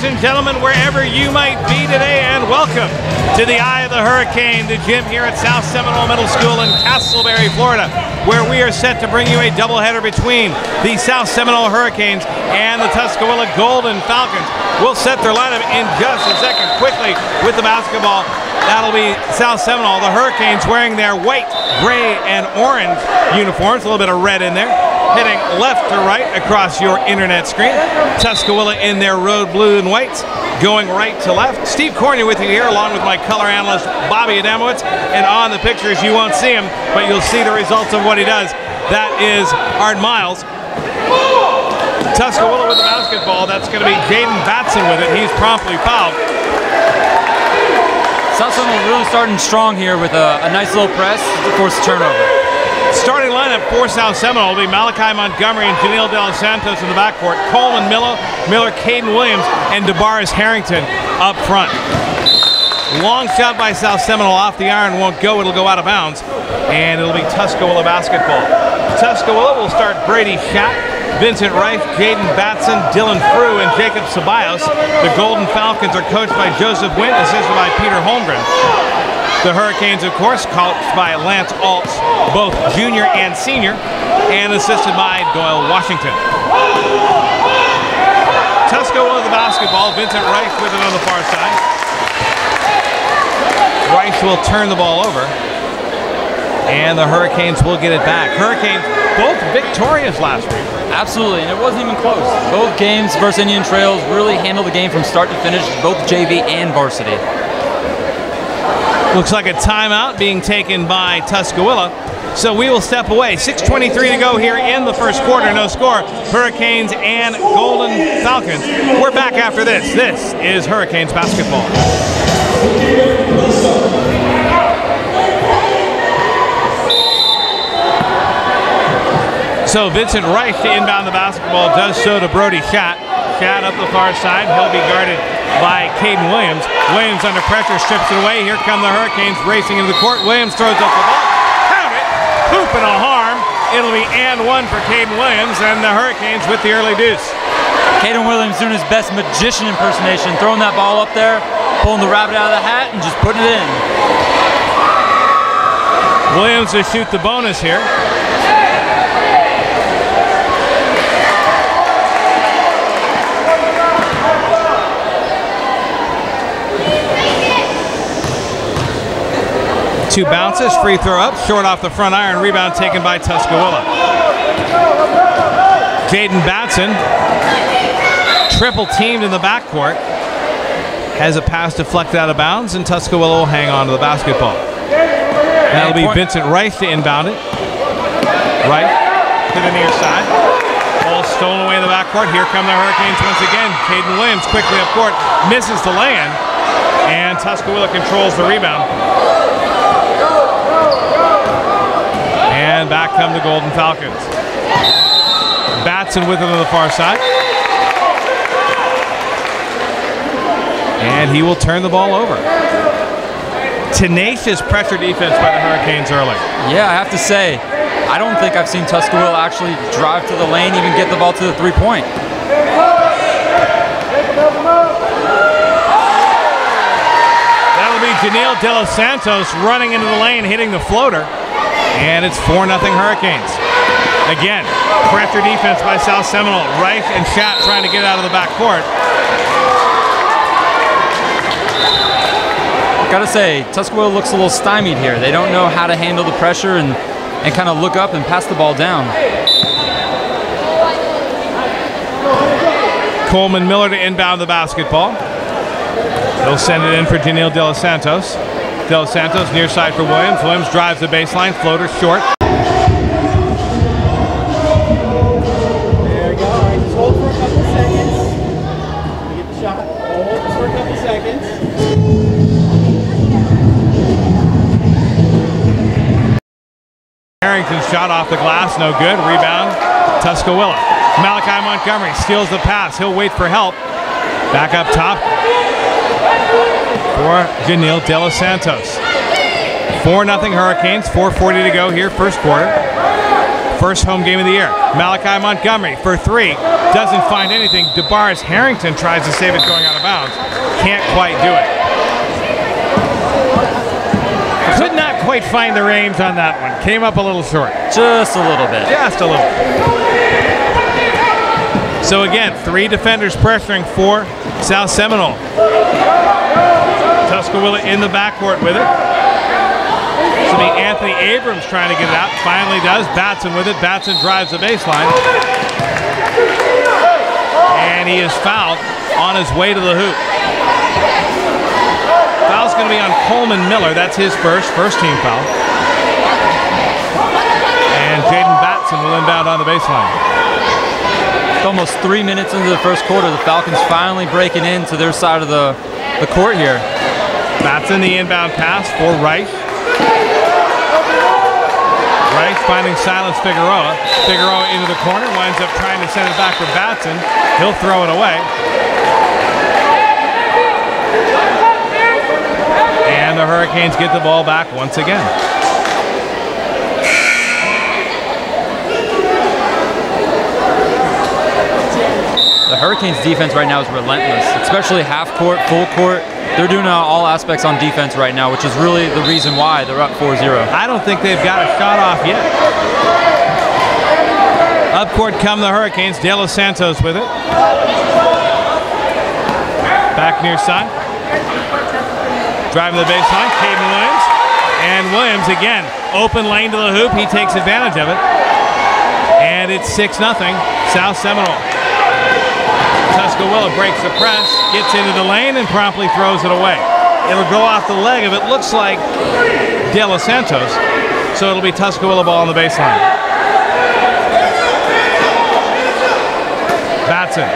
ladies and gentlemen, wherever you might be today, and welcome to the Eye of the Hurricane, the gym here at South Seminole Middle School in Castleberry, Florida, where we are set to bring you a doubleheader between the South Seminole Hurricanes and the Tuskawilla Golden Falcons. We'll set their lineup in just a second. Quickly with the basketball, that'll be South Seminole. The Hurricanes wearing their white, gray, and orange uniforms, a little bit of red in there, hitting left to right across your internet screen. Tuskawilla in their road blue and whites, going right to left. Steve Cornier with you here, along with my color analyst, Bobby Adamowitz. And on the pictures, you won't see him, but you'll see the results of what he does. That is Art Miles. Tuskawilla with the basketball. That's going to be Jaden Batson with it. He's promptly fouled. South Seminole really starting strong here with a nice little press to force a turnover. Starting lineup for South Seminole will be Malachi Montgomery and Janelle De Los Santos in the backcourt. Coleman Miller, Caden Williams, and DeBaris Harrington up front. Long shot by South Seminole off the iron, won't go. It'll go out of bounds, and it'll be Tuskawilla basketball. Tuskawilla will start Brady Schatt, Vincent Reich, Jaden Batson, Dylan Frew, and Jacob Ceballos. The Golden Falcons are coached by Joseph Wint, assisted by Peter Holmgren. The Hurricanes, of course, coached by Lance Altz, both junior and senior, and assisted by Doyle Washington. Tuskawilla with the basketball, Vincent Reich with it on the far side. Reich will turn the ball over, and the Hurricanes will get it back. Hurricanes both victorious last week. Absolutely, and it wasn't even close. Both games versus Indian Trails really handled the game from start to finish, both JV and varsity. Looks like a timeout being taken by Tuskawilla, so we will step away. 6:23 to go here in the first quarter, no score. Hurricanes and Golden Falcons. We're back after this. This is Hurricanes basketball. So Vincent Reich to inbound the basketball, does so to Brody Schatt. Schatt up the far side, he'll be guarded by Caden Williams. Williams under pressure, strips it away. Here come the Hurricanes racing into the court. Williams throws up the ball. Count it! Hoop and a harm. It'll be and one for Caden Williams, and the Hurricanes with the early deuce. Caden Williams doing his best magician impersonation, throwing that ball up there, pulling the rabbit out of the hat, and just putting it in. Williams to shoot the bonus here. Two bounces, free throw up, short off the front iron, rebound taken by Tuskawilla. Jaden Batson, triple teamed in the backcourt, has a pass deflected out of bounds, and Tuskawilla will hang on to the basketball. That'll be Vincent Reich to inbound it. Reich to the near side. Ball stolen away in the backcourt. Here come the Hurricanes once again. Caden Williams quickly up court, misses the lay-in, and Tuskawilla controls the rebound. And back come the Golden Falcons. Batson with it on the far side. And he will turn the ball over. Tenacious pressure defense by the Hurricanes early. Yeah, I have to say, I don't think I've seen Tuskawilla actually drive to the lane, even get the ball to the three-point. That'll be Janelle De Los Santos running into the lane, hitting the floater. And it's 4-0 Hurricanes. Again, pressure defense by South Seminole. Reich and Schatt trying to get out of the backcourt. Gotta say, Tuskawilla looks a little stymied here. They don't know how to handle the pressure and kind of look up and pass the ball down. Coleman Miller to inbound the basketball. He'll send it in for Janelle De Los Santos. De Los Santos near side for Williams. Williams drives the baseline, floater short. There we go. All right, just hold for a couple seconds. Get the shot. Hold for a couple seconds. Harrington's shot off the glass, no good. Rebound, Tuskawilla. Malachi Montgomery steals the pass. He'll wait for help. Back up top for Janelle De Los Santos. 4-0 Hurricanes, 4:40 to go here, first quarter. First home game of the year. Malachi Montgomery for three. Doesn't find anything. DeBaris Harrington tries to save it going out of bounds. Can't quite do it. Could not quite find the range on that one. Came up a little short. Just a little bit. Just a little. So again, three defenders pressuring for South Seminole. Tuskawilla in the backcourt with it. This will be Anthony Abrams trying to get it out. Finally does. Batson with it. Batson drives the baseline. And he is fouled on his way to the hoop. Foul's going to be on Coleman Miller. That's his first team foul. And Jaden Batson will inbound on the baseline. It's almost 3 minutes into the first quarter. The Falcons finally breaking into their side of the court here. Batson, the inbound pass for Rice. Rice finding Silas Figueroa. Figueroa into the corner, winds up trying to send it back for Batson. He'll throw it away. And the Hurricanes get the ball back once again. The Hurricanes defense right now is relentless, especially half court, full court. They're doing all aspects on defense right now, which is really the reason why they're up 4-0. I don't think they've got a shot off yet. Up court come the Hurricanes. De Los Santos with it. Back near side. Driving the baseline, Caden Williams. And Williams again, open lane to the hoop. He takes advantage of it. And it's 6-0, South Seminole. Tuskawilla breaks the press, gets into the lane, and promptly throws it away. It'll go off the leg of it looks like De Los Santos, so it'll be Tuskawilla ball on the baseline. Batson,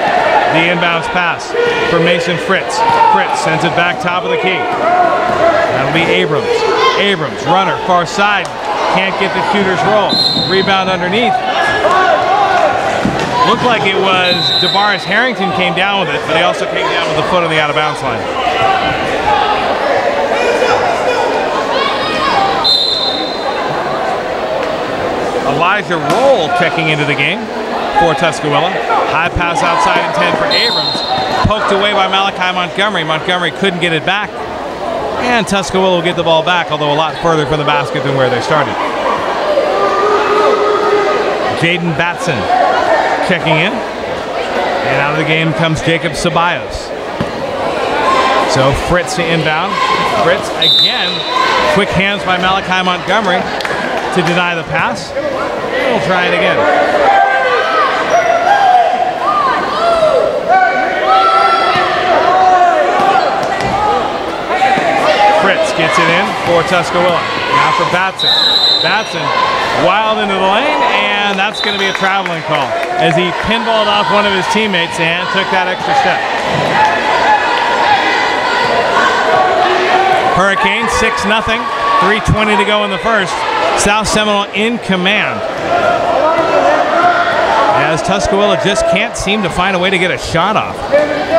the inbounds pass for Mason Fritz. Fritz sends it back top of the key. That'll be Abrams. Abrams, runner, far side. Can't get the shooter's roll. Rebound underneath. Looked like it was DeBaris Harrington came down with it, but he also came down with the foot on the out-of-bounds line. Elijah Roll checking into the game for Tuskawilla. High pass outside and 10 for Abrams. Poked away by Malachi Montgomery. Montgomery couldn't get it back. And Tuskawilla will get the ball back, although a lot further from the basket than where they started. Jaden Batson checking in. And out of the game comes Jacob Ceballos. So Fritz to inbound. Fritz again. Quick hands by Malachi Montgomery to deny the pass. We'll try it again. Fritz gets it in for Tuskawilla. Now for Batson. Batson wild into the lane, and that's going to be a traveling call as he pinballed off one of his teammates and took that extra step. Hurricanes 6-0, 3:20 to go in the first. South Seminole in command. As Tuskawilla just can't seem to find a way to get a shot off.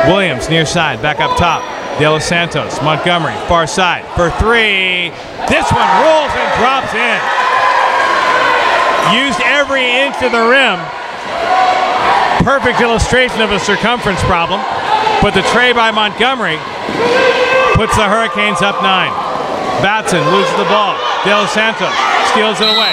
Williams near side, back up top. De Los Santos, Montgomery, far side for three. This one rolls and drops in. Used every inch of the rim. Perfect illustration of a circumference problem. But the tray by Montgomery puts the Hurricanes up 9. Batson loses the ball. De Los Santos steals it away.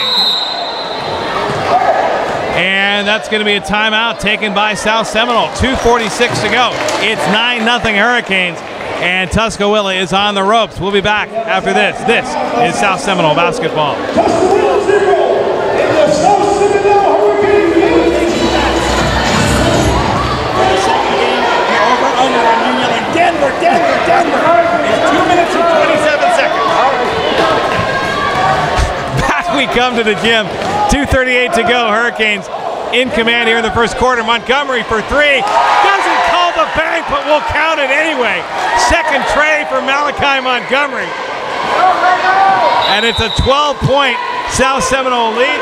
And that's going to be a timeout taken by South Seminole. 2:46 to go. It's 9-0 Hurricanes. And Tuskawilla is on the ropes. We'll be back after this. This is South Seminole basketball. Denver, Denver, Denver. It's 2 minutes and 27 seconds. Back we come to the gym. 2:38 to go. Hurricanes in command here in the first quarter. Montgomery for three. Doesn't call the bank, but we'll count it anyway. Second tray for Malachi Montgomery. And it's a 12-point South Seminole lead.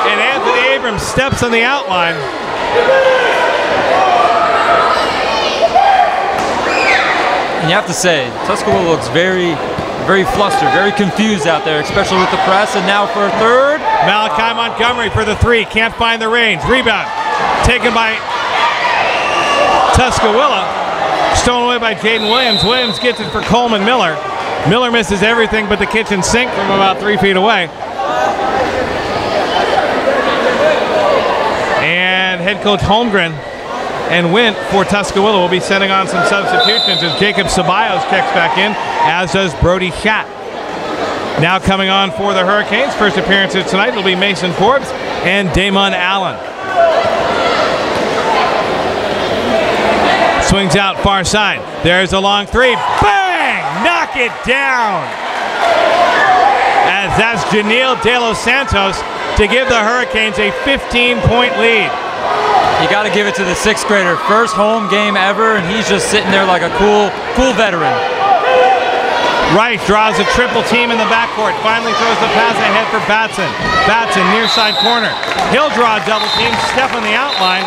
And Anthony Abrams steps on the outline. And you have to say, Tuskawilla looks very flustered, very confused out there, especially with the press. And now for a third, Malachi Montgomery for the three. Can't find the range. Rebound taken by Tuskawilla. Stolen away by Jaden Williams. Williams gets it for Coleman Miller. Miller misses everything but the kitchen sink from about 3 feet away. And head coach Holmgren and Wint for Tuskawilla will be sending on some substitutions as Jacob Ceballos checks back in, as does Brody Schatt. Now coming on for the Hurricanes, first appearances tonight will be Mason Forbes and Damon Allen. Swings out far side. There's a long three. Bang! Knock it down! As that's Janelle De Los Santos to give the Hurricanes a 15-point lead. You got to give it to the sixth grader. First home game ever, and he's just sitting there like a cool veteran. Rice draws a triple team in the backcourt. Finally throws the pass ahead for Batson. Batson near side corner. He'll draw a double team. Step on the outline.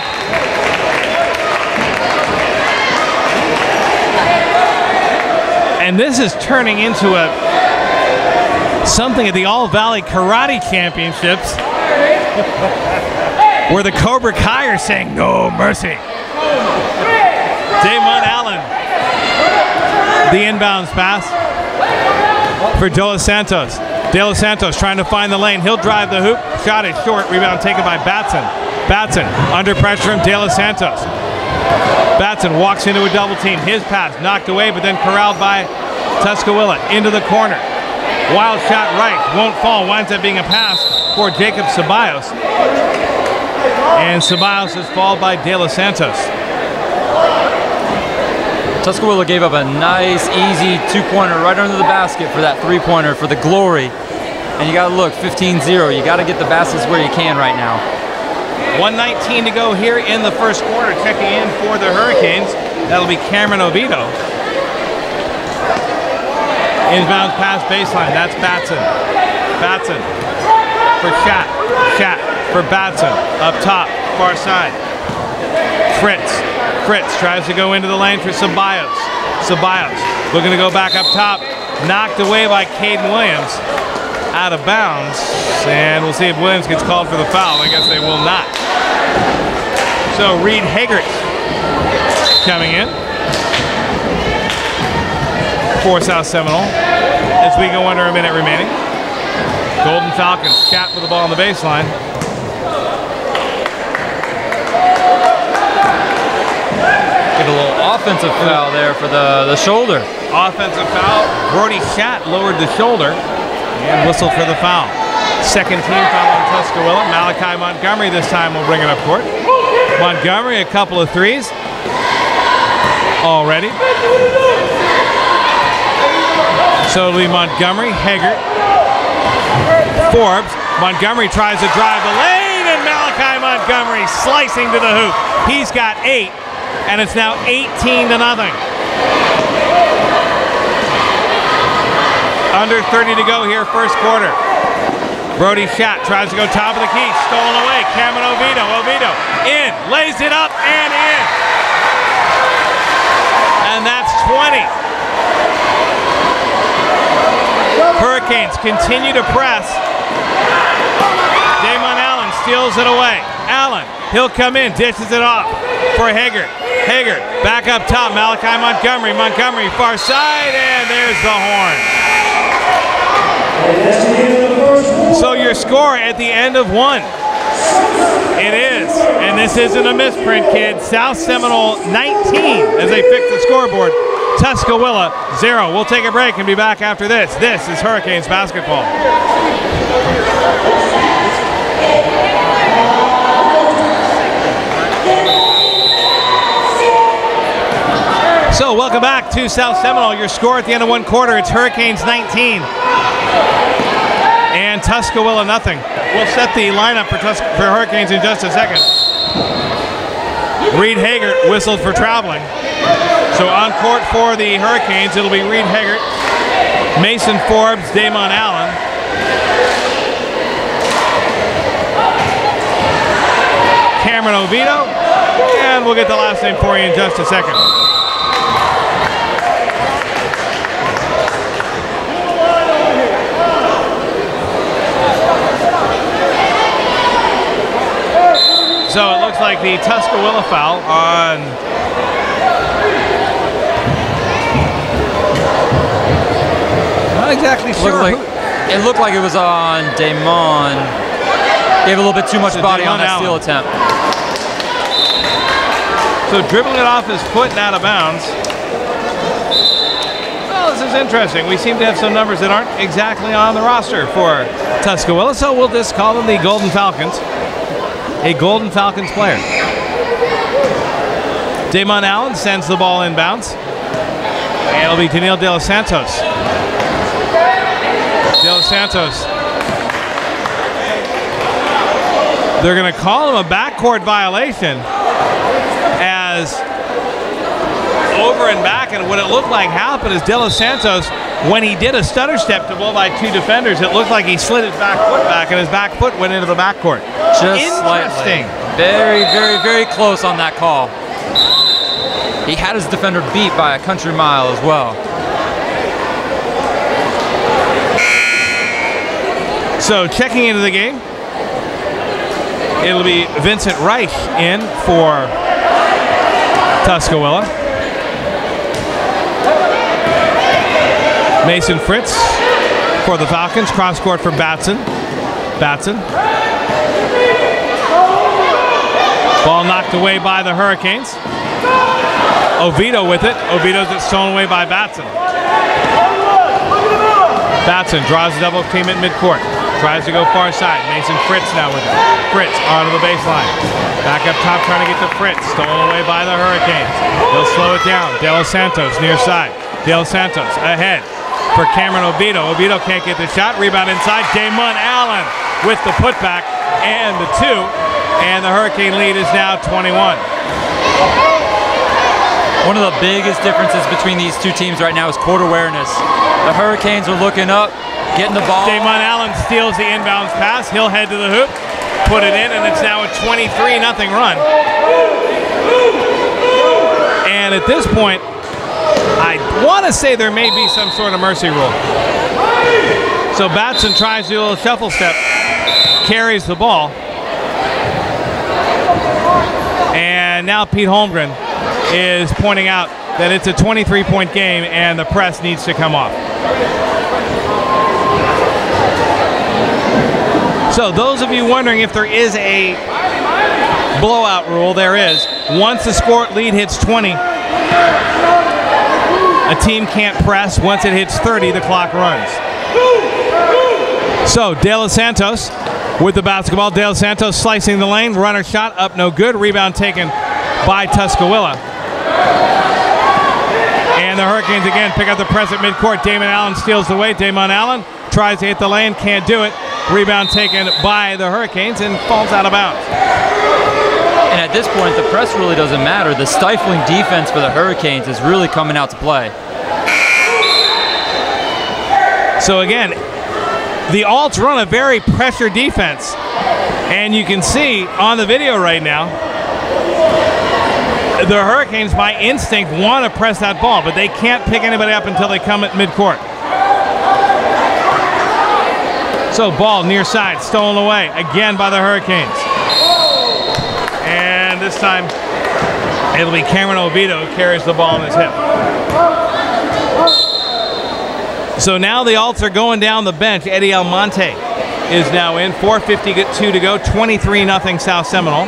And this is turning into something at the All Valley Karate Championships where the Cobra Kai are saying no mercy. Damon Allen. The inbounds pass for De Los Santos. De Los Santos trying to find the lane. He'll drive the hoop. Shot is short. Rebound taken by Batson. Batson under pressure from De Los Santos. Batson walks into a double team. His pass knocked away, but then corralled by Tuskawilla into the corner. Wild shot right. Won't fall. Winds up being a pass for Jacob Ceballos. And Ceballos is fouled by De Los Santos. Tuskawilla gave up a nice, easy two-pointer right under the basket for that three-pointer for the glory. And you got to look, 15-0. You got to get the baskets where you can right now. 1:19 to go here in the first quarter. Checking in for the Hurricanes, that'll be Cameron Oviedo. Inbounds pass baseline. That's Batson. Batson for Schatt. Schatt for Batson. Up top, far side. Fritz tries to go into the lane for Ceballos. Ceballos looking to go back up top. Knocked away by Caden Williams. Out of bounds. And we'll see if Williams gets called for the foul. I guess they will not. So Reed Haggart coming in for South Seminole as we go under a minute remaining. Golden Falcons, Schatt with the ball on the baseline. Get a little offensive foul there for the shoulder. Offensive foul. Brody Schatt lowered the shoulder and whistled for the foul. Second team foul on Tuskawilla. Malachi Montgomery this time will bring it up court. Montgomery, a couple of threes already. So it'll be Montgomery, Haggart, Forbes. Montgomery tries to drive the lane, and Malachi Montgomery slicing to the hoop. He's got 8, and it's now 18-0. Under 30 to go here, first quarter. Brody Schatt tries to go top of the key. Stolen away. Cameron Oviedo. Oviedo in. Lays it up and in. And that's 20. Hurricanes continue to press. Damon Allen steals it away. Allen, he'll come in. Dishes it off for Haggart. Haggart back up top. Malachi Montgomery. Montgomery far side. And there's the horn. So your score at the end of 1. It is, and this isn't a misprint, kid. South Seminole 19 as they fix the scoreboard. Tuskawilla 0. We'll take a break and be back after this. This is Hurricanes basketball. So welcome back to South Seminole. Your score at the end of 1 quarter, it's Hurricanes 19 and Tuskawilla nothing. We'll set the lineup for Hurricanes in just a second. Reed Haggart whistled for traveling. So on court for the Hurricanes, it'll be Reed Haggart, Mason Forbes, Damon Allen. Cameron Oviedo, and we'll get the last name for you in just a second. So it looks like the Tuskawilla foul on not exactly sure. It looked like it was on Damon. Gave a little bit too much body on that steal attempt. So dribbling it off his foot and out of bounds. Well, this is interesting. We seem to have some numbers that aren't exactly on the roster for Tuskawilla, so we'll just call them the Golden Falcons. A Golden Falcons player. Damon Allen sends the ball inbounds. And it'll be Daniil De Los Santos. De Los Santos. They're going to call him a backcourt violation as over and back, and what it looked like happened is De Los Santos, when he did a stutter step to blow by 2 defenders, it looked like he slid his back foot back, and his back foot went into the backcourt. Just interesting. Very, very, very close on that call. He had his defender beat by a country mile as well. So checking into the game, it'll be Vincent Reich in for Tuskawilla. Mason Fritz for the Falcons. Cross court for Batson. Ball knocked away by the Hurricanes. Oviedo with it. Oviedo's it stolen away by Batson. Batson draws a double team at midcourt. Tries to go far side. Mason Fritz now with it. Fritz onto the baseline. Back up top trying to get to Fritz. Stolen away by the Hurricanes. They'll slow it down. De Los Santos near side. De Los Santos ahead for Cameron Oviedo. Oviedo can't get the shot. Rebound inside. Damon Allen with the putback and the 2. And the Hurricane lead is now 21. One of the biggest differences between these two teams right now is court awareness. The Hurricanes are looking up, getting the ball. Damon Allen steals the inbounds pass. He'll head to the hoop, put it in, and it's now a 23-0 run. And at this point, I want to say there may be some sort of mercy rule. So Batson tries to do a little shuffle step, carries the ball. And now Pete Holmgren is pointing out that it's a 23-point game and the press needs to come off. So those of you wondering if there is a blowout rule, there is. Once the score lead hits 20, a team can't press. Once it hits 30, the clock runs. So De Los Santos with the basketball. De Los Santos slicing the lane. Runner shot up, no good. Rebound taken by Tuskawilla. And the Hurricanes again pick up the press at midcourt. Damon Allen steals away. Damon Allen tries to hit the lane, can't do it. Rebound taken by the Hurricanes and falls out of bounds. And at this point, the press really doesn't matter. The stifling defense for the Hurricanes is really coming out to play. So again, the Alts run a very pressure defense. And you can see on the video right now, the Hurricanes, by instinct, want to press that ball, but they can't pick anybody up until they come at midcourt. So ball near side, stolen away again by the Hurricanes. And this time, it'll be Cameron Oviedo who carries the ball on his hip. So now the Alts are going down the bench. Eddie Almonte is now in. 4:52 to go, 23-0 South Seminole.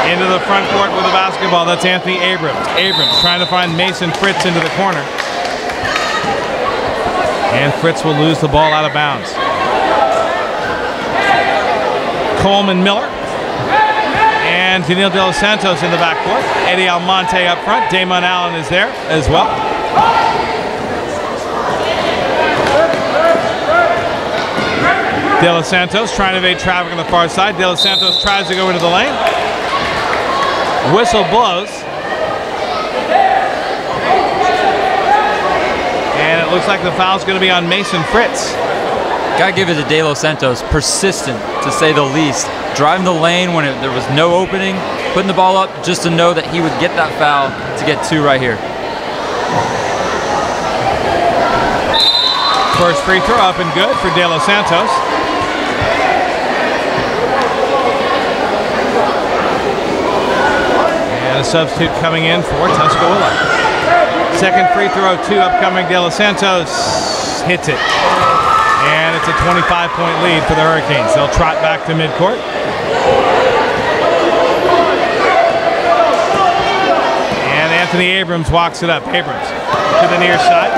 Into the front court with the basketball. That's Anthony Abrams. Abrams trying to find Mason Fritz into the corner. And Fritz will lose the ball out of bounds. Coleman Miller. And Daniil De Los Santos in the backcourt. Eddie Almonte up front. Damon Allen is there as well. De Los Santos trying to evade traffic on the far side. De Los Santos tries to go into the lane. Whistle blows. And it looks like the foul's going to be on Mason Fritz. Gotta give it to De Los Santos. Persistent, to say the least. Driving the lane when there was no opening. Putting the ball up just to know that he would get that foul to get 2 right here. First free throw up and good for De Los Santos. And a substitute coming in for Tuskawilla. Second free throw, 2 upcoming. De Los Santos hits it. And it's a 25-point lead for the Hurricanes. They'll trot back to midcourt. And Anthony Abrams walks it up. Abrams to the near side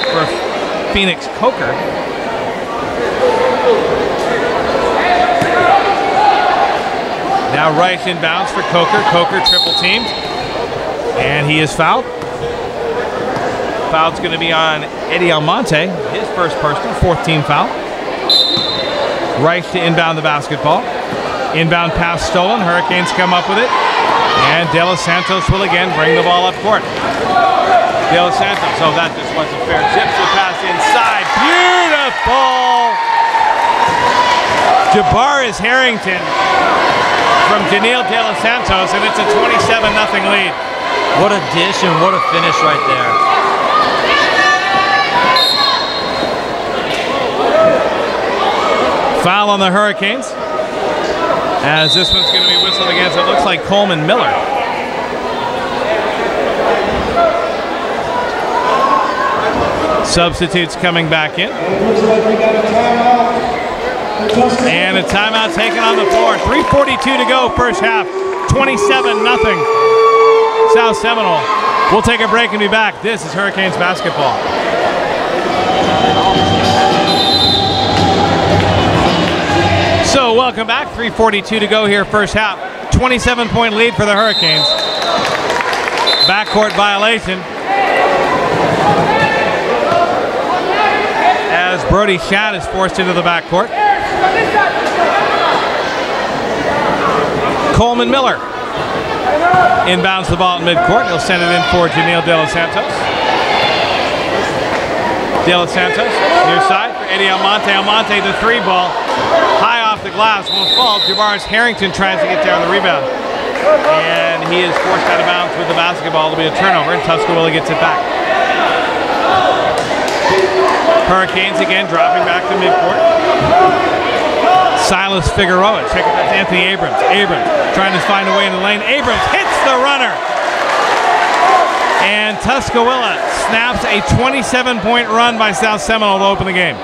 for Phoenix Coker. Now Reich inbounds for Coker. Coker triple teamed. And he is fouled. Foul's going to be on Eddie Almonte, his first personal, 4th team foul. Reich to inbound the basketball. Inbound pass stolen. Hurricanes come up with it. And De Los Santos will again bring the ball up court. De Los Santos, oh, that just wasn't fair. Zips the pass inside. Beautiful! Jabarius Harrington from Janelle De Los Santos, and it's a 27-0 lead. What a dish and what a finish right there. Foul on the Hurricanes, as this one's going to be whistled against. It looks like Coleman Miller. Substitutes coming back in. And a timeout taken on the floor. 3:42 to go, first half. 27-0. South Seminole. We'll take a break and be back. This is Hurricanes basketball. So welcome back. 3:42 to go here, first half. 27-point lead for the Hurricanes. Backcourt violation, as Brody Shadd is forced into the backcourt. Coleman Miller inbounds the ball at midcourt. He'll send it in for Janelle De Los Santos. De Los Santos, near side for Eddie Almonte. Almonte, the 3 ball, high off the glass, won't fall. Jabarius Harrington tries to get there on the rebound. And he is forced out of bounds with the basketball. It'll be a turnover, and Tuskawilla gets it back. Hurricanes again dropping back to midcourt. Silas Figueroa, check it, that's Anthony Abrams. Abrams trying to find a way in the lane. Abrams hits the runner. And Tuskawilla snaps a 27-point run by South Seminole to open the game.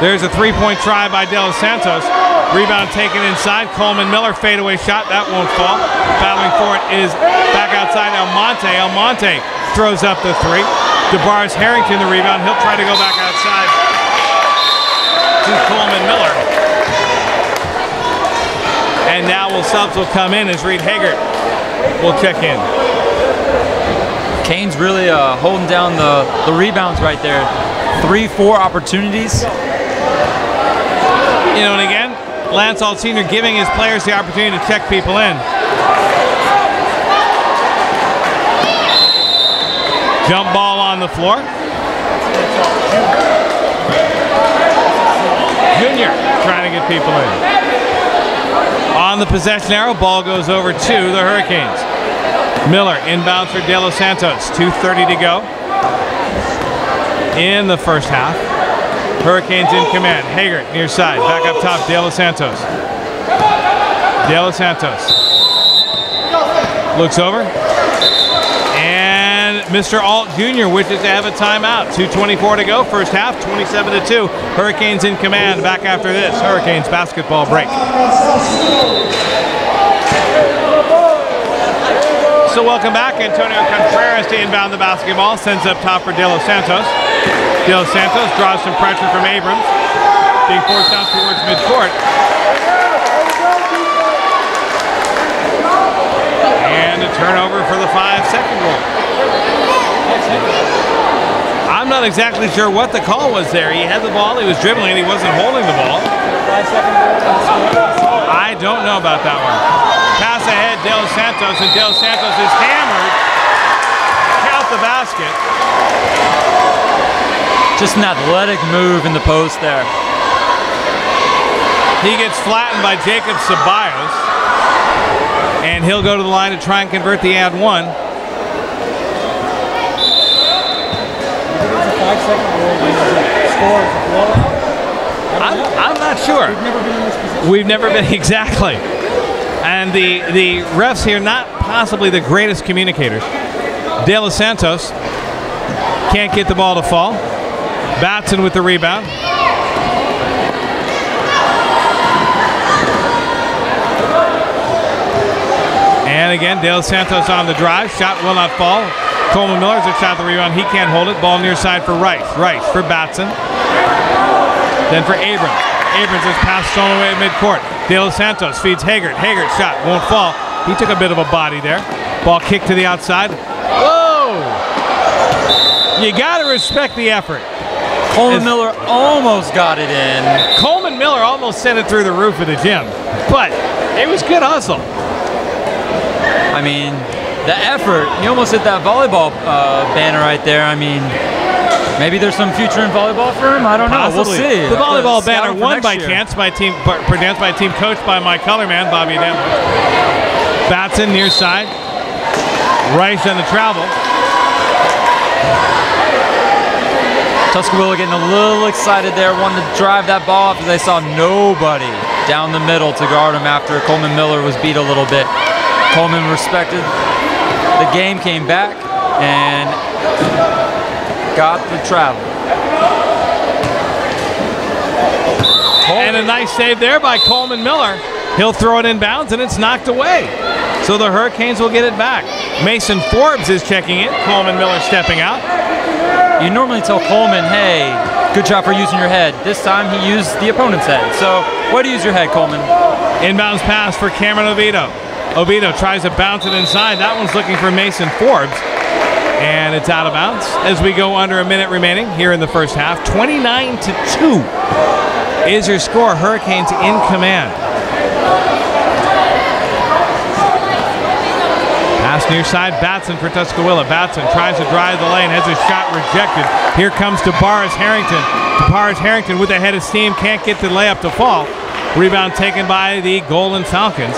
There's a 3-point try by De Los Santos. Rebound taken inside. Coleman Miller, fadeaway shot. That won't fall. Battling for it is back outside Almonte. Almonte throws up the 3. Jabarius Harrington the rebound. He'll try to go back outside to Coleman Miller. And now subs will come in as Reed Haggart will check in. Canes really holding down the rebounds right there. 3-4 opportunities. You know, and again, Lance Alt Sr. giving his players the opportunity to check people in. Jump ball on the floor. Junior trying to get people in. On the possession arrow, ball goes over to the Hurricanes. Miller inbounds for De Los Santos. 2:30 to go in the first half. Hurricanes in command. Haggart near side. Back up top, De Los Santos. De Los Santos looks over. And Mr. Alt Jr. wishes to have a timeout. 2:24 to go, first half, 27-2. Hurricanes in command. Back after this Hurricanes basketball break. So welcome back. Antonio Contreras to inbound the basketball. Sends up top for De Los Santos. De Los Santos draws some pressure from Abrams. Being forced out towards midcourt. And a turnover for the 5-second rule. I'm not exactly sure what the call was there. He had the ball, he was dribbling, he wasn't holding the ball. I don't know about that one. Pass ahead, De Los Santos, and De Los Santos is hammered. Count the basket. Just an athletic move in the post there. He gets flattened by Jacob Ceballos, and he'll go to the line to try and convert the and one. there's a 5-second rule when the score is a blowout? I'm not sure. We've never been in this position. We've never been, exactly. And the refs here, not possibly the greatest communicators. De Los Santos can't get the ball to fall. Batson with the rebound. And again, De Los Santos on the drive. Shot will not fall. Coleman Miller's a shot the rebound. He can't hold it. Ball near side for Rice. Rice for Batson. Then for Abrams. Abrams is passed stolen away at midcourt. De Los Santos feeds Haggard. Haggard shot won't fall. He took a bit of a body there. Ball kicked to the outside. Whoa! You got to respect the effort. Coleman Miller almost got it in. Coleman Miller almost sent it through the roof of the gym, but it was good hustle. I mean, the effort. He almost hit that volleyball banner right there. I mean, maybe there's some future in volleyball for him. I don't know. Possibly. We'll see. The volleyball Scout banner him for won next by year. chance by a team coached by my color man, Bobby Adamo. Batson near side. Rice on the travel. Tuskawilla getting a little excited there, wanted to drive that ball off as they saw nobody down the middle to guard him after Coleman Miller was beat a little bit. Coleman respected the game, came back, and got the travel. And a nice save there by Coleman Miller. He'll throw it in bounds, and it's knocked away. So the Hurricanes will get it back. Mason Forbes is checking in. Coleman Miller stepping out. You normally tell Coleman, hey, good job for using your head. This time he used the opponent's head. So way to use your head, Coleman. Inbounds pass for Cameron Oviedo. Oviedo tries to bounce it inside. That one's looking for Mason Forbes. And it's out of bounds as we go under a minute remaining here in the first half. 29-2 is your score. Hurricanes in command. Pass near side, Batson for Tuskawilla. Batson tries to drive the lane, has a shot rejected. Here comes DeBarris Harrington. DeBarris Harrington with a head of steam, can't get the layup to fall. Rebound taken by the Golden Falcons.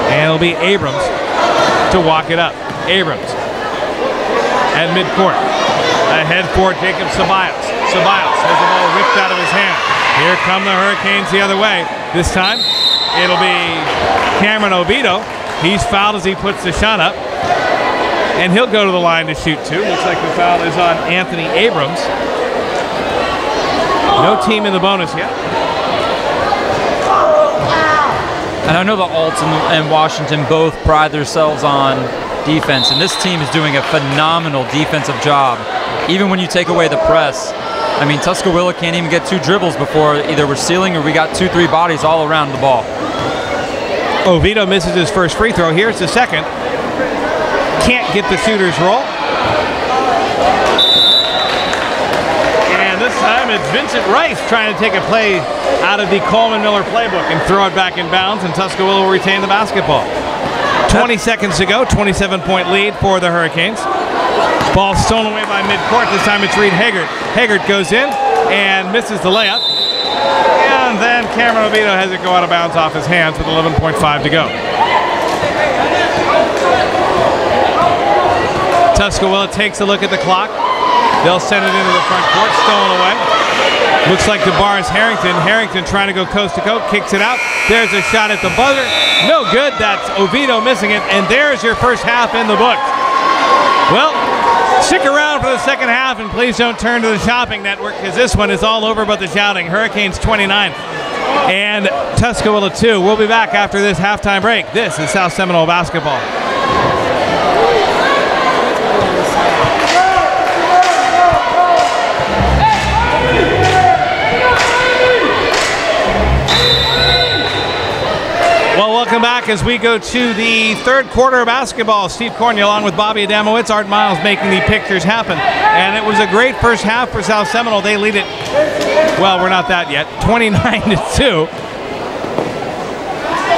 And it'll be Abrams to walk it up. Abrams at midcourt. Ahead for Jacob Ceballos. Ceballos has the ball ripped out of his hand. Here come the Hurricanes the other way. This time, it'll be Cameron Oviedo. He's fouled as he puts the shot up. And he'll go to the line to shoot two. Looks like the foul is on Anthony Abrams. No team in the bonus yet. And I know the Alts and Washington both pride themselves on defense, and this team is doing a phenomenal defensive job. Even when you take away the press, I mean, Tuskawilla can't even get two dribbles before either we're sealing or we got 2-3 bodies all around the ball. Oviedo misses his first free throw. Here's the second. Can't get the shooter's roll. And this time it's Vincent Rice trying to take a play out of the Coleman Miller playbook and throw it back in bounds, and Tuskawilla will retain the basketball. 20 seconds to go, 27-point lead for the Hurricanes. Ball stolen away by midcourt. This time it's Reed Haggard. Haggard goes in and misses the layup. And then Cameron Oviedo has it go out of bounds off his hands with 11.5 to go. Tuskawilla takes a look at the clock. They'll send it into the front court, stolen away. Looks like DeBarris Harrington. Harrington trying to go coast to coast, kicks it out. There's a shot at the buzzer. No good. That's Oviedo missing it. And there's your first half in the books. Well, stick around for the second half, and please don't turn to the shopping network, because this one is all over but the shouting. Hurricanes 29 and Tuskawilla 2. We'll be back after this halftime break. This is South Seminole basketball. Well, welcome back as we go to the third quarter of basketball. Steve Corney along with Bobby Adamowitz, Art Miles making the pictures happen. And it was a great first half for South Seminole. They lead it, well, we're not that yet, 29-2.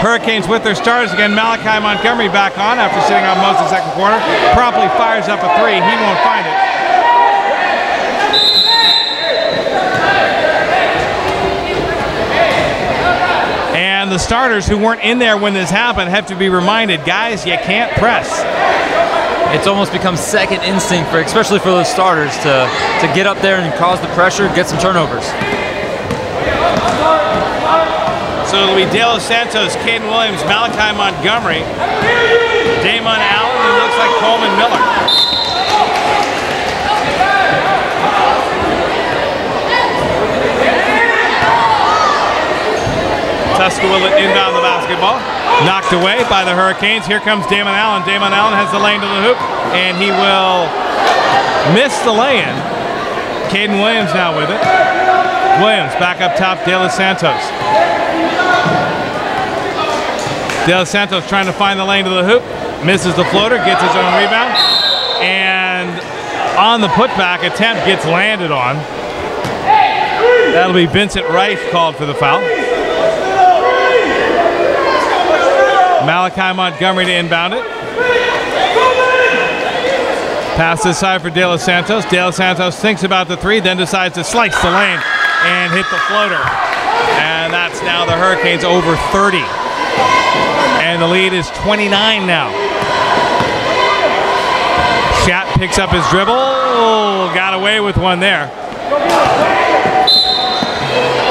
Hurricanes with their stars again. Malachi Montgomery back on after sitting on most of the second quarter. Promptly fires up a three. He won't find it. And the starters who weren't in there when this happened have to be reminded, guys, you can't press. it's almost become second instinct for, especially for those starters, to get up there and cause the pressure, get some turnovers. So it'll be De Los Santos, Caden Williams, Malachi Montgomery, Damon Allen, and looks like Coleman Miller. Tuskawilla inbound the basketball. Knocked away by the Hurricanes. Here comes Damon Allen. Damon Allen has the lane to the hoop, and he will miss the lay-in. Caden Williams now with it. Williams back up top, De Los Santos. De Los Santos trying to find the lane to the hoop. Misses the floater, gets his own rebound. And on the putback attempt, gets landed on. That'll be Vincent Rice called for the foul. Malachi Montgomery to inbound it. Pass this side for De Los Santos. De Los Santos thinks about the three, then decides to slice the lane and hit the floater. And that's now the Hurricanes over 30. And the lead is 29 now. Shat picks up his dribble. Oh, got away with one there.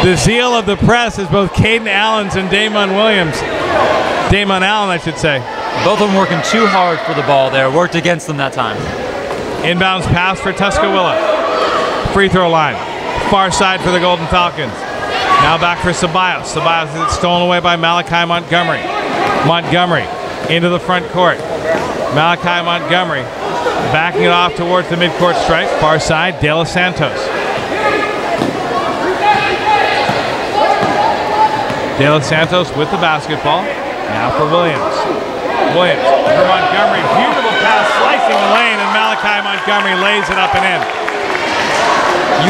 The zeal of the press is both Caden Allen's and Damon Williams. Damon Allen, I should say. Both of them working too hard for the ball there. Worked against them that time. Inbounds pass for Tuskawilla. Free throw line. Far side for the Golden Falcons. Now back for Ceballos. Ceballos is stolen away by Malachi Montgomery. Montgomery into the front court. Malachi Montgomery backing it off towards the midcourt stripe. Far side, De Los Santos. De Los Santos with the basketball. Now for Williams. Williams for Montgomery. Beautiful pass, slicing the lane, and Malachi Montgomery lays it up and in.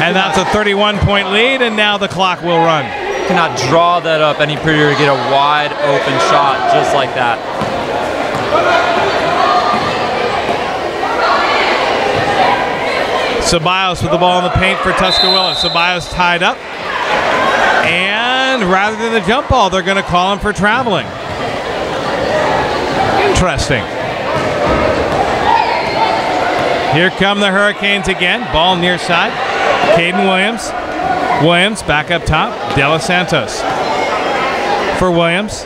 And that's a 31-point lead, and now the clock will run. Cannot draw that up any prettier to get a wide open shot just like that. Ceballos with the ball in the paint for Tuskawilla. Ceballos tied up. And rather than the jump ball, they're going to call him for traveling. Interesting. Here come the Hurricanes again. Ball near side. Caden Williams. Williams back up top. De Los Santos for Williams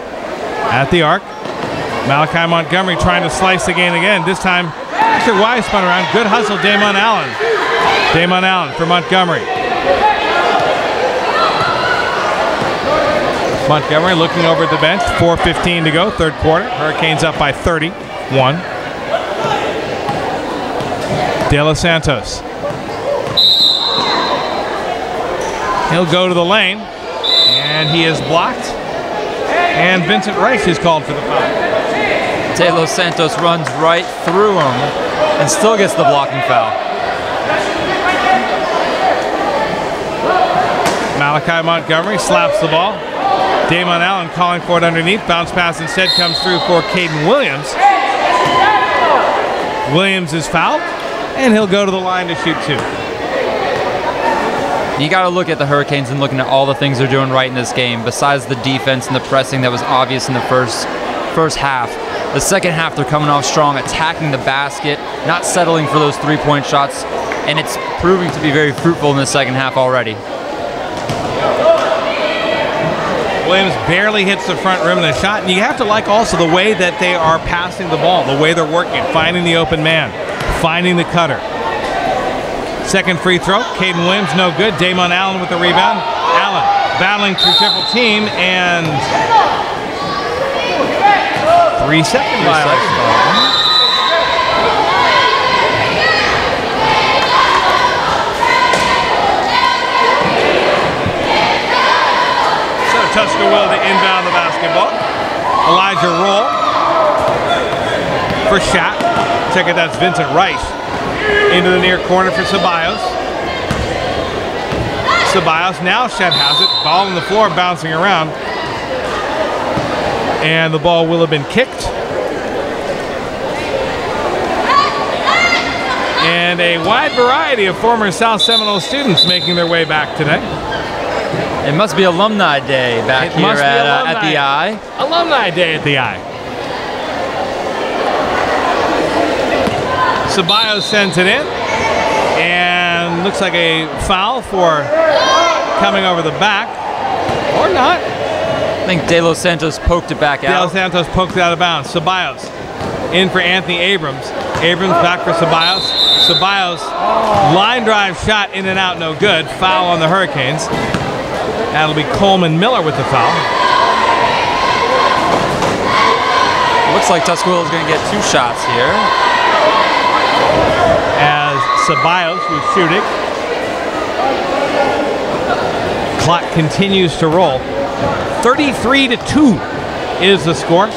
at the arc. Malachi Montgomery trying to slice the game again. This time, Mr. Wise spun around. Good hustle, Damon Allen. Damon Allen for Montgomery. Montgomery looking over at the bench. 4:15 to go, third quarter. Hurricanes up by 31. De Los Santos. He'll go to the lane, and he is blocked. And Vincent Rice is called for the foul. De Los Santos runs right through him and still gets the blocking foul. Malachi Montgomery slaps the ball. Damon Allen calling for it underneath. Bounce pass instead comes through for Caden Williams. Williams is fouled, and he'll go to the line to shoot two. You got to look at the Hurricanes and looking at all the things they're doing right in this game, besides the defense and the pressing that was obvious in the first half. The second half, they're coming off strong, attacking the basket, not settling for those three-point shots, and it's proving to be very fruitful in the second half already. Williams barely hits the front rim of the shot, and you have to like also the way that they are passing the ball, the way they're working, finding the open man, finding the cutter. Second free throw, Caden Williams, no good. Damon Allen with the rebound. Allen battling through triple team, and 3-second violation. Tuskawilla to inbound the basketball. Elijah Roll for Shat. Check it, that's Vincent Rice. Into the near corner for Ceballos. Ceballos, now Shat has it. Ball on the floor, bouncing around. And the ball will have been kicked. And a wide variety of former South Seminole students making their way back today. It must be Alumni Day back here at the I. Alumni Day at the I. Ceballos sends it in, and looks like a foul for coming over the back, or not. I think De Los Santos poked it back De out. Los Santos poked it out of bounds. Ceballos in for Anthony Abrams. Abrams back for Ceballos. Ceballos, line drive shot in and out, no good. Foul on the Hurricanes. That'll be Coleman Miller with the foul. Looks like Tuskawilla is going to get 2 shots here. As Ceballos was shooting. Clock continues to roll. 33-2 is the score.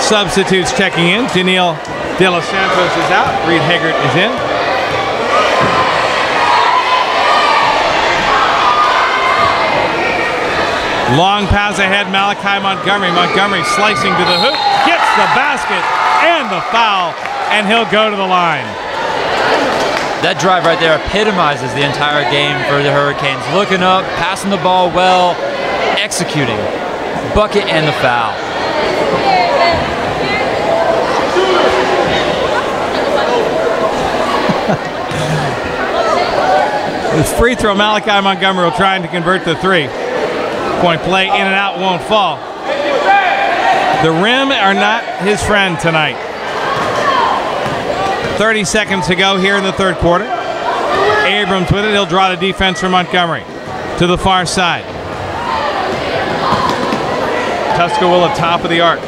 Substitutes checking in. Daniil De Los Santos is out. Reed Haggart is in. Long pass ahead, Malachi Montgomery. Montgomery slicing to the hoop, gets the basket and the foul, and he'll go to the line. That drive right there epitomizes the entire game for the Hurricanes. Looking up, passing the ball well, executing. Bucket and the foul. This free throw, Malachi Montgomery will try to convert the 3-point play. In and out, won't fall. The rim are not his friend tonight. 30 seconds to go here in the third quarter. Abrams with it. He'll draw the defense from Montgomery to the far side. Tuskawilla top of the arc.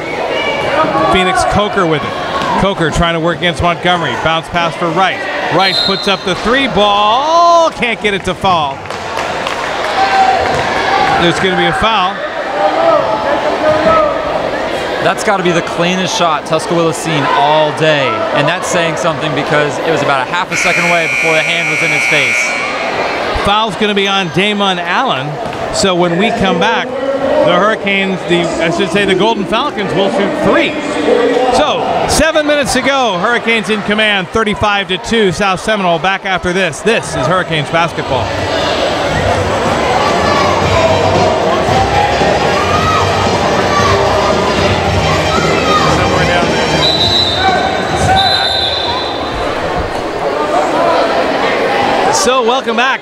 Phoenix Coker with it. Coker trying to work against Montgomery. Bounce pass for Rice. Rice puts up the 3 ball. Can't get it to fall. There's going to be a foul. That's got to be the cleanest shot Tuskawilla's seen all day. And that's saying something because it was about a half a second away before the hand was in his face. Foul's going to be on Damon Allen. So when we come back, the Hurricanes, the Golden Falcons will shoot 3. So 7 minutes to go. Hurricanes in command, 35-2. South Seminole back after this. This is Hurricanes basketball. Somewhere down there. So welcome back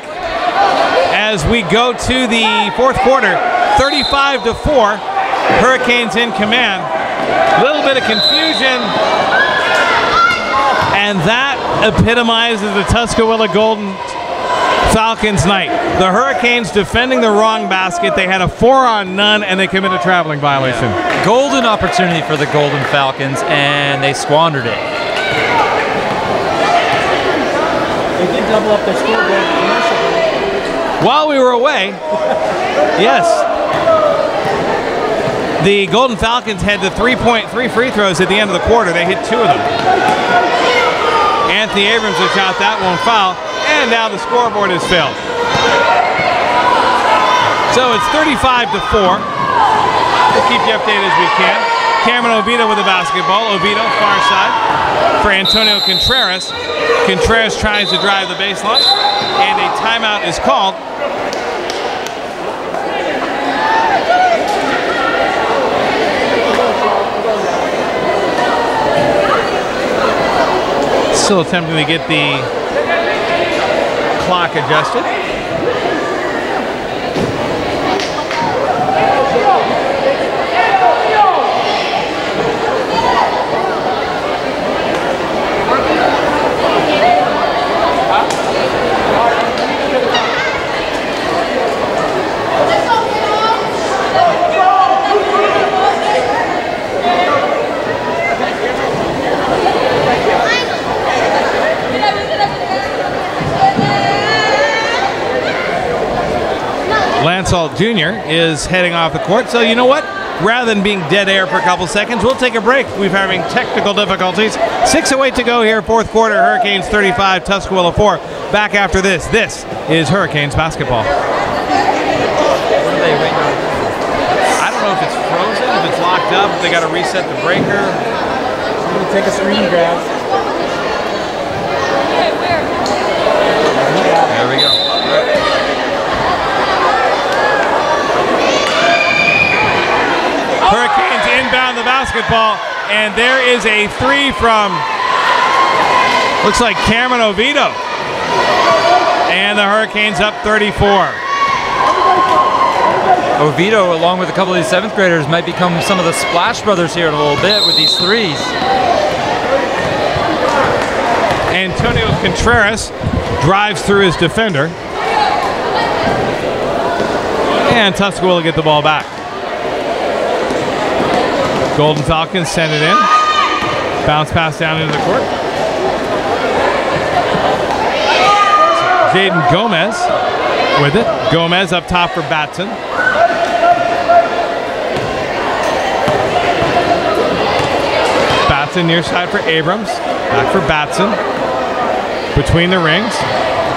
as we go to the fourth quarter. 35-4. Hurricanes in command. A little bit of confusion, and that epitomizes the Tuskawilla Golden Falcons night. The Hurricanes defending the wrong basket. They had a 4-on-none, and they committed a traveling violation. Yeah. Golden opportunity for the Golden Falcons, and they squandered it. They did double up their scoreboard commercially. While we were away, yes. The Golden Falcons had the 3 free throws at the end of the quarter. They hit 2 of them. Anthony Abrams has shot that, won't foul, and now the scoreboard is filled. So it's 35-4. We'll keep you updated as we can. Cameron Oviedo with the basketball. Oviedo, far side for Antonio Contreras. Contreras tries to drive the baseline, and a timeout is called. Still attempting to get the clock adjusted. Lansall Jr. is heading off the court. So you know what? Rather than being dead air for a couple seconds, we'll take a break. We're having technical difficulties. 6:08 to go here, fourth quarter. Hurricanes 35, Tuskawilla 4. Back after this. This is Hurricanes basketball. What are they waiting on? I don't know if it's frozen, if it's locked up, if they got to reset the breaker. I'm going to take a screen grab. There we go. basketball, and there is a three from, looks like Cameron Oviedo. And the Hurricanes up 34. Oviedo, along with a couple of these 7th graders, might become some of the Splash Brothers here in a little bit with these threes. Antonio Contreras drives through his defender. And Tuskawilla get the ball back. Golden Falcons send it in. Bounce pass down into the court. Jaden Gomez with it. Gomez up top for Batson. Batson near side for Abrams. Back for Batson. Between the rings.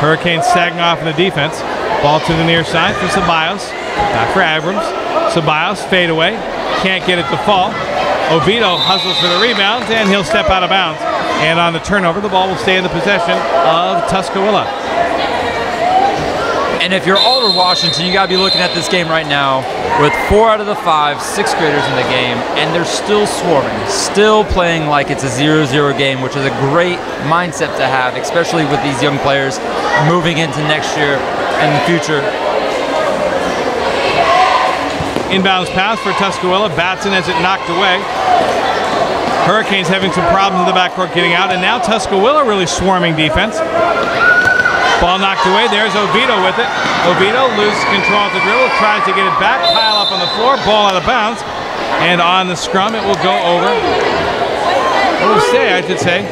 Hurricanes sagging off in the defense. Ball to the near side for Ceballos. Back for Abrams. Ceballos fade away. Can't get it to fall. Oviedo hustles for the rebound, and he'll step out of bounds. And on the turnover, the ball will stay in the possession of Tuskawilla. And if you're Alder Washington, you got to be looking at this game right now with 4 out of the 5 6th graders in the game, and they're still swarming, still playing like it's a 0-0 game, which is a great mindset to have, especially with these young players moving into next year and the future. Inbounds pass for Tuskawilla. Batson has it knocked away. Hurricanes having some problems in the backcourt getting out, and now Tuskawilla really swarming defense. Ball knocked away. There's Oviedo with it. Oviedo loses control of the dribble, tries to get it back, pile up on the floor, ball out of bounds, and on the scrum it will go over. It will stay, I should say,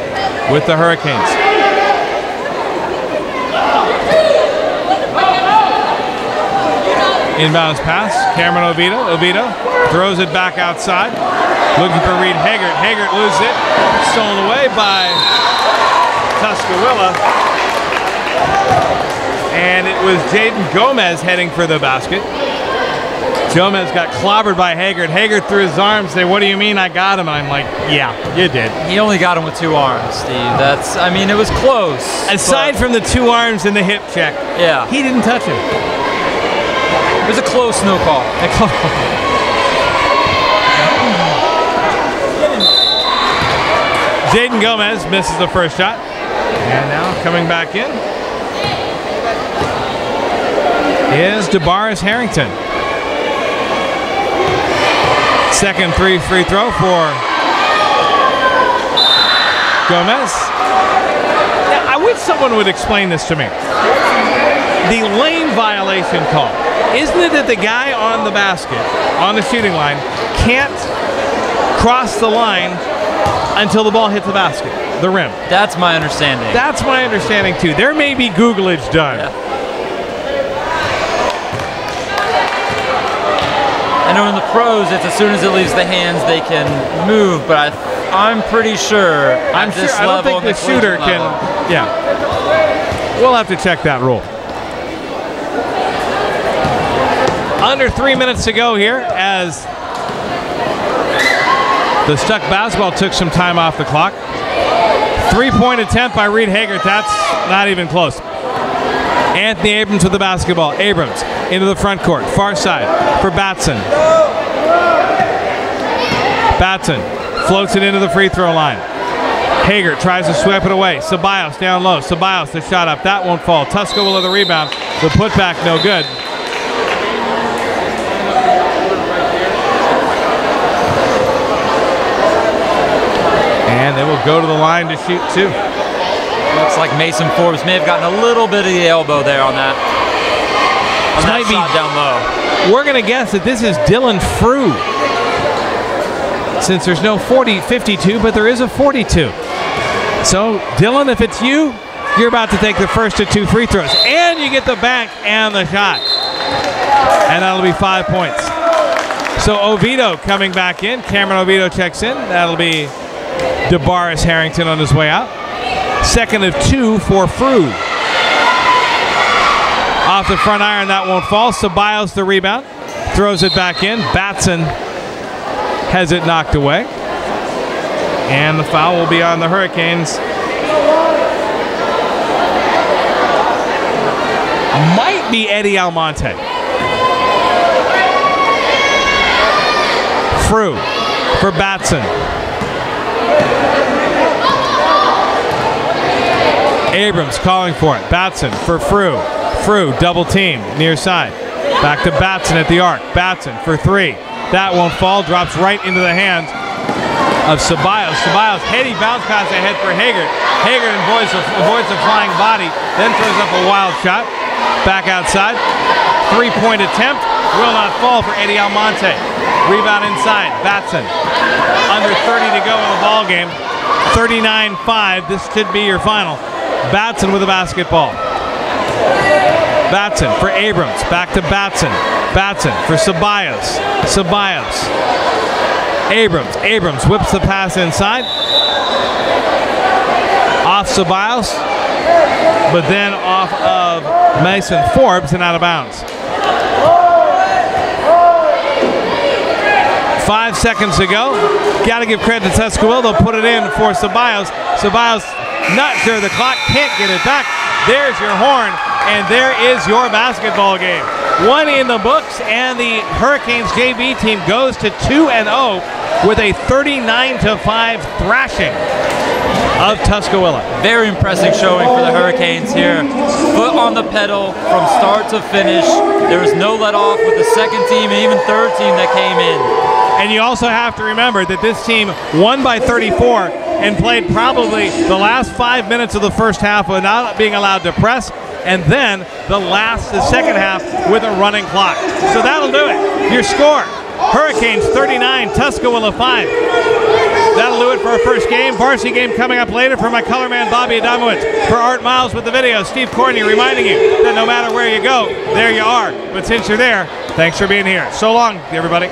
with the Hurricanes. Inbounds pass, Cameron Oviedo. Oviedo throws it back outside, looking for Reed Haggart. Haggart loses it, stolen away by Tuskawilla. And it was Jaden Gomez heading for the basket. Gomez got clobbered by Haggart. Haggart threw his arms, said, "What do you mean I got him?" And I'm like, yeah, you did. He only got him with 2 arms, Steve. That's, I mean, it was close. Aside from the 2 arms and the hip check, yeah, he didn't touch him. It was a close no call. Jaden Gomez misses the first shot. And now coming back in is DeBaris Harrington. Second free throw for Gomez. Now, I wish someone would explain this to me. The lane violation call. Isn't it that the guy on the basket, on the shooting line, can't cross the line until the ball hits the basket, the rim? That's my understanding. That's my understanding too. There may be Googlage done. Yeah. I know in the pros, it's as soon as it leaves the hands, they can move, but I'm pretty sure at this I don't level, think the shooter can. Yeah. We'll have to check that rule. Under 3 minutes to go here as the Stuck basketball took some time off the clock. 3-point attempt by Reed Haggart. That's not even close. Anthony Abrams with the basketball. Abrams into the front court. Far side for Batson. Batson floats it into the free throw line. Haggart tries to sweep it away. Ceballos down low. Ceballos the shot up. That won't fall. Tuskawilla the rebound. The putback no good. And they will go to the line to shoot 2. Looks like Mason Forbes may have gotten a little bit of the elbow there on that. On that shot down low. We're going to guess that this is Dylan Frew. Since there's no 52, but there is a 42. So, Dylan, if it's you, you're about to take the first of 2 free throws. And you get the bank and the shot. And that'll be 5 points. So, Oviedo coming back in. Cameron Oviedo checks in. That'll be DeBaris Harrington on his way out. Second of 2 for Frew. Off the front iron, that won't fall. Ceballos the rebound. Throws it back in. Batson has it knocked away. And the foul will be on the Hurricanes. Might be Eddie Almonte. Frew for Batson. Abrams calling for it. Batson for Frew. Frew double team near side. Back to Batson at the arc. Batson for 3. That won't fall. Drops right into the hands of Ceballos. Ceballos heady bounce pass ahead for Haggard. Haggard avoids a flying body, then throws up a wild shot. Back outside. 3-point attempt. Will not fall for Eddie Almonte. Rebound inside. Batson. Under 30 to go in the ball game. 39-5. This could be your final. Batson with a basketball. Batson for Abrams. Back to Batson. Batson for Ceballos. Ceballos. Abrams. Abrams whips the pass inside. Off Ceballos. But then off of Mason Forbes and out of bounds. 5 seconds to go. Got to give credit to Tuskawilla. They'll put it in for Ceballos. Ceballos not sure the clock, can't get it back. There's your horn, and there is your basketball game. 1 in the books, and the Hurricanes JV team goes to 2-0 with a 39-5 thrashing of Tuskawilla. Very impressive showing for the Hurricanes here. Foot on the pedal from start to finish. There was no let off with the second team and even third team that came in. And you also have to remember that this team won by 34 and played probably the last 5 minutes of the first half without being allowed to press, and then the second half with a running clock. So that'll do it. Your score, Hurricanes 39, Tuskawilla 5. That'll do it for our first game. Varsity game coming up later. For my color man, Bobby Adamowicz. For Art Miles with the video, Steve Courtney reminding you that no matter where you go, there you are. But since you're there, thanks for being here. So long, everybody.